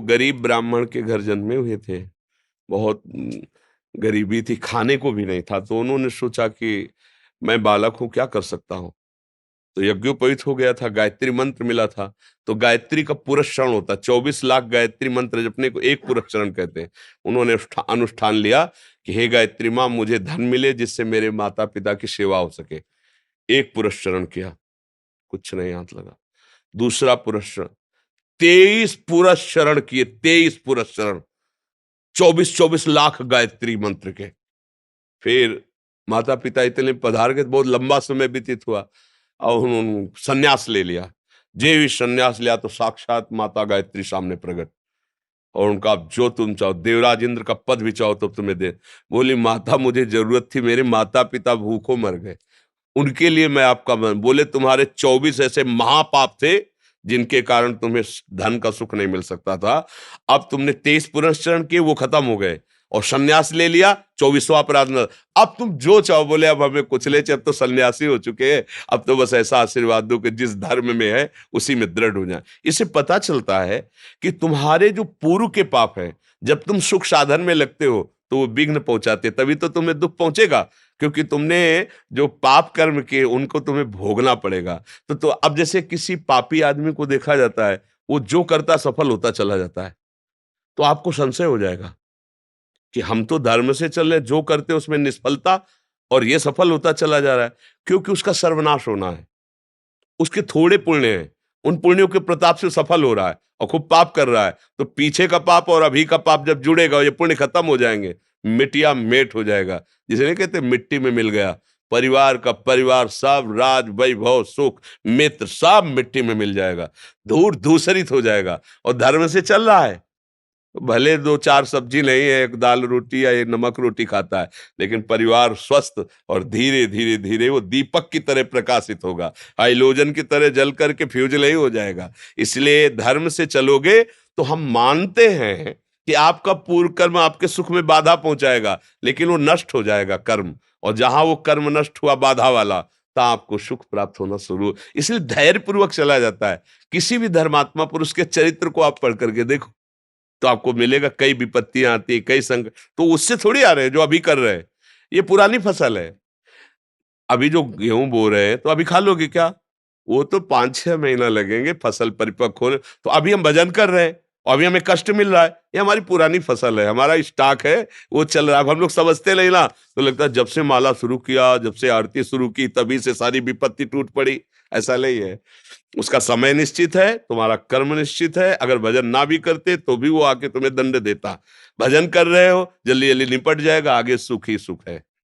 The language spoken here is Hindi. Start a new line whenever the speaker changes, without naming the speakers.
गरीब ब्राह्मण के घर जन्मे हुए थे। बहुत गरीबी थी, खाने को भी नहीं था, तो उन्होंने सोचा कि मैं बालक हूँ, क्या कर सकता हूँ? तो यज्ञोपवीत हो गया था, गायत्री मंत्र मिला था। तो गायत्री का पुरस्चरण होता है, 24 लाख गायत्री मंत्र जपने को एक पुरस्चरण कहते हैं। उन्होंने अनुष्ठान लिया कि हे गायत्री माँ, मुझे धन मिले जिससे मेरे माता पिता की सेवा हो सके। एक पुरस्चरण किया, कुछ नहीं हाथ लगा। दूसरा पुरस्चरण, 23 पुरस्चरण किए, 23 पुरस्चरण, 24-24 लाख गायत्री मंत्र के। फिर माता पिता इतने पधार गए, बहुत लंबा समय व्यतीत हुआ और उन्होंने संन्यास ले लिया। जे भी संन्यास लिया तो साक्षात माता गायत्री सामने प्रकट, और उनका आप जो तुम चाहो, देवराज इंद्र का पद भी चाहो तो तुम्हें दे। बोली माता, मुझे जरूरत थी, मेरे माता पिता भूखों मर गए, उनके लिए मैं आपका मन। बोले तुम्हारे 24 ऐसे महापाप थे जिनके कारण तुम्हें धन का सुख नहीं मिल सकता था। अब तुमने 23 पुरस्चरण किए, वो खत्म हो गए, और सन्यास ले लिया, 24वां अपराध न। अब तुम जो चाहो। बोले अब हमें कुछ ले, अब तो सन्यासी हो चुके हैं, अब तो बस ऐसा आशीर्वाद दो कि जिस धर्म में है उसी में दृढ़ हो जाए। इससे पता चलता है कि तुम्हारे जो पूर्व के पाप हैं, जब तुम सुख साधन में लगते हो तो वो विघ्न पहुंचाते, तभी तो तुम्हें दुख पहुंचेगा, क्योंकि तुमने जो पाप कर्म किए उनको तुम्हें भोगना पड़ेगा। तो अब जैसे किसी पापी आदमी को देखा जाता है, वो जो करता सफल होता चला जाता है, तो आपको संशय हो जाएगा कि हम तो धर्म से चल रहे, जो करते उसमें निष्फलता, और ये सफल होता चला जा रहा है, क्योंकि उसका सर्वनाश होना है। उसके थोड़े पुण्य हैं, उन पुण्यों के प्रताप से सफल हो रहा है और खूब पाप कर रहा है, तो पीछे का पाप और अभी का पाप जब जुड़ेगा, ये पुण्य खत्म हो जाएंगे, मिटिया मेट हो जाएगा। जिसे नहीं कहते मिट्टी में मिल गया, परिवार का परिवार सब, राज वैभव सुख मित्र सब मिट्टी में मिल जाएगा, धूर धूसरित हो जाएगा। और धर्म से चल रहा है, भले 2-4 सब्जी नहीं है, एक दाल रोटी या एक नमक रोटी खाता है, लेकिन परिवार स्वस्थ, और धीरे धीरे धीरे वो दीपक की तरह प्रकाशित होगा, हाइलोजन की तरह जल करके फ्यूज नहीं हो जाएगा। इसलिए धर्म से चलोगे तो हम मानते हैं कि आपका पूर्व कर्म आपके सुख में बाधा पहुंचाएगा, लेकिन वो नष्ट हो जाएगा कर्म, और जहां वो कर्म नष्ट हुआ बाधा वाला, तहाँ आपको सुख प्राप्त होना शुरू। इसलिए धैर्य पूर्वक चला जाता है। किसी भी धर्मात्मा पुरुष के चरित्र को आप पढ़ करके देखो, तो आपको मिलेगा कई विपत्तियां आती है, कई संकट, तो उससे थोड़ी आ रहे हैं जो अभी कर रहे हैं। ये पुरानी फसल है। अभी जो गेहूं बो रहे हैं तो अभी खा लोगे क्या? वो तो 5-6 महीना लगेंगे फसल परिपक्व होने। तो अभी हम भजन कर रहे हैं और अभी हमें कष्ट मिल रहा है, ये हमारी पुरानी फसल है, हमारा स्टॉक है, वो चल रहा है। अब हम लोग समझते नहीं ना, तो लगता है जब से माला शुरू किया, जब से आरती शुरू की, तभी से सारी विपत्ति टूट पड़ी। ऐसा नहीं है। उसका समय निश्चित है, तुम्हारा कर्म निश्चित है। अगर भजन ना भी करते तो भी वो आके तुम्हें दंड देता। भजन कर रहे हो, जल्दी जल्दी निपट जाएगा, आगे सुख ही सुख है।